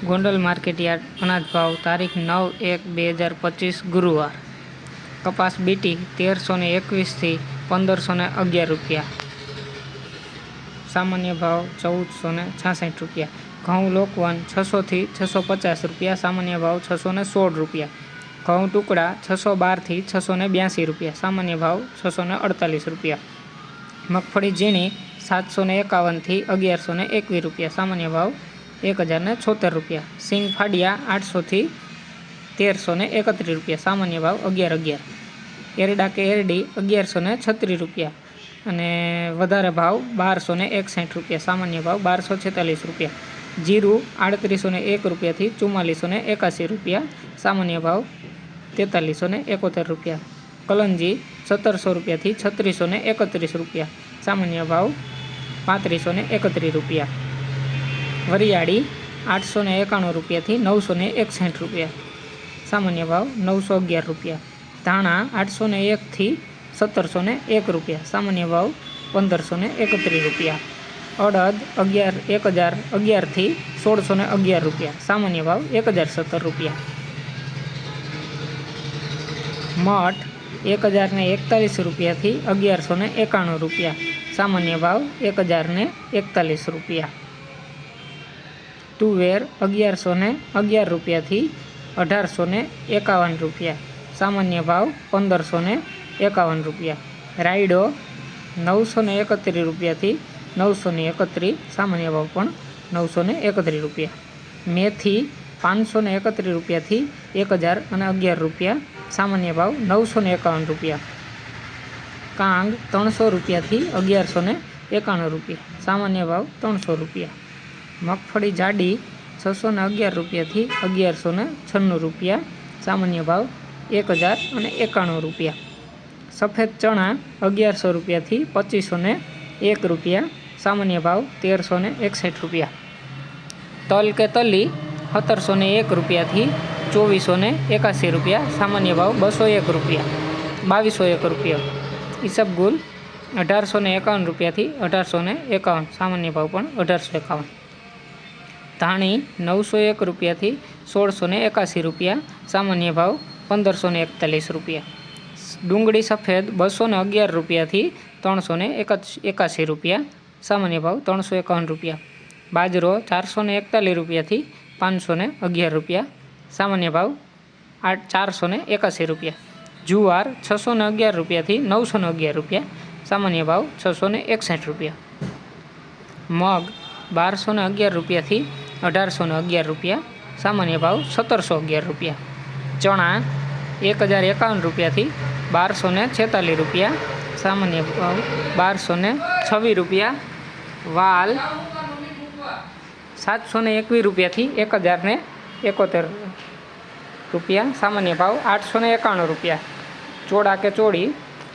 Gondal market yard અનાજ ભાવ તારીખ 9/1/2025 ગુરુવાર. કપાસ બીટી 1321 થી 1511 રૂપિયા, સામાન્ય ભાવ 1466 રૂપિયા. ઘઉં લોકવન 600 થી 650 રૂપિયા, સામાન્ય ભાવ 616 રૂપિયા. ઘઉં ટુકડા 612 થી 682 રૂપિયા, સામાન્ય ભાવ 648 રૂપિયા. મગફળી ઝીણી 751 થી 1121 રૂપિયા, સામાન્ય ભાવ 1076 રૂપિયા. સિંગ ફાડિયા 800 થી 1331 રૂપિયા, સામાન્ય ભાવ 1111. એરડા કે એરડી 1136 રૂપિયા અને વધારે ભાવ 1261 રૂપિયા, સામાન્ય ભાવ 1246 રૂપિયા. જીરું 3801 રૂપિયાથી 4481 રૂપિયા, સામાન્ય ભાવ 4371 રૂપિયા. કલંજી 1700 રૂપિયાથી 3631 રૂપિયા, સામાન્ય ભાવ 3531 રૂપિયા. વરિયાળી 891 રૂપિયાથી 961 રૂપિયા, સામાન્ય ભાવ 911 રૂપિયા. ધાણા 801 થી 1701 રૂપિયા, સામાન્ય ભાવ 1531 રૂપિયા. અડદ 1011 થી 1611 રૂપિયા, સામાન્ય ભાવ 1017 રૂપિયા. મઠ 1041 રૂપિયાથી 1191 રૂપિયા, સામાન્ય ભાવ 1041 રૂપિયા. તુવેર 1111 રૂપિયાથી 1851 રૂપિયા, સામાન્ય ભાવ 1551 રૂપિયા. રાયડો 931 રૂપિયાથી 931, સામાન્ય ભાવ પણ 931 રૂપિયા. મેથી 531 રૂપિયાથી 1011 રૂપિયા, સામાન્ય ભાવ 951 રૂપિયા. કાંગ 300 રૂપિયાથી 1191 રૂપિયા, સામાન્ય ભાવ 300 રૂપિયા. મગફળી જાડી 611 રૂપિયાથી 1196 રૂપિયા, સામાન્ય ભાવ 1091 રૂપિયા. સફેદ ચણા 1100 રૂપિયાથી 2501 રૂપિયા, સામાન્ય ભાવ 1361 રૂપિયા. તલ કે તલી 1701 રૂપિયાથી 2481 રૂપિયા, સામાન્ય ભાવ 201 રૂપિયા, 2201 રૂપિયા. ઈસબગુલ 1851 રૂપિયાથી 1851, સામાન્ય ભાવ પણ 1851. ધાણી 901 રૂપિયાથી 1681 રૂપિયા, સામાન્ય ભાવ 1541 રૂપિયા. ડુંગળી સફેદ 211 રૂપિયાથી 381 રૂપિયા, સામાન્ય ભાવ 351 રૂપિયા. બાજરો 441 રૂપિયાથી 511 રૂપિયા, સામાન્ય ભાવ 481 રૂપિયા. જુવાર 611 રૂપિયાથી 911 રૂપિયા, સામાન્ય ભાવ 661 રૂપિયા. મગ 1211 રૂપિયાથી 1811 રૂપિયા, સામાન્ય ભાવ 1711 રૂપિયા. ચણા 1051 રૂપિયાથી 1246 રૂપિયા, સામાન્ય ભાવ 1226 રૂપિયા. વાલ 721 રૂપિયાથી 1071 રૂપિયા, સામાન્ય ભાવ 891 રૂપિયા. ચોળા કે ચોળી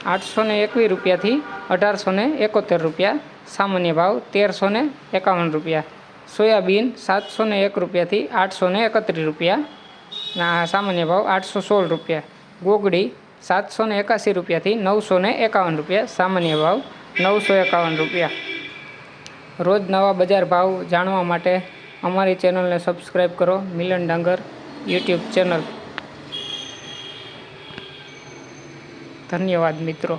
821 રૂપિયાથી 1871 રૂપિયા, સામાન્ય ભાવ 1351 રૂપિયા. સોયાબીન 701 રૂપિયાથી 831 રૂપિયા, સામાન્ય ભાવ 816 રૂપિયા. ગોગડી 781 રૂપિયાથી 951 રૂપિયા, સામાન્ય ભાવ 951 રૂપિયા. રોજ નવા બજાર ભાવ જાણવા માટે અમારી ચેનલને સબસ્ક્રાઈબ કરો. મિલન ડાંગર યુટ્યુબ ચેનલ. ધન્યવાદ મિત્રો.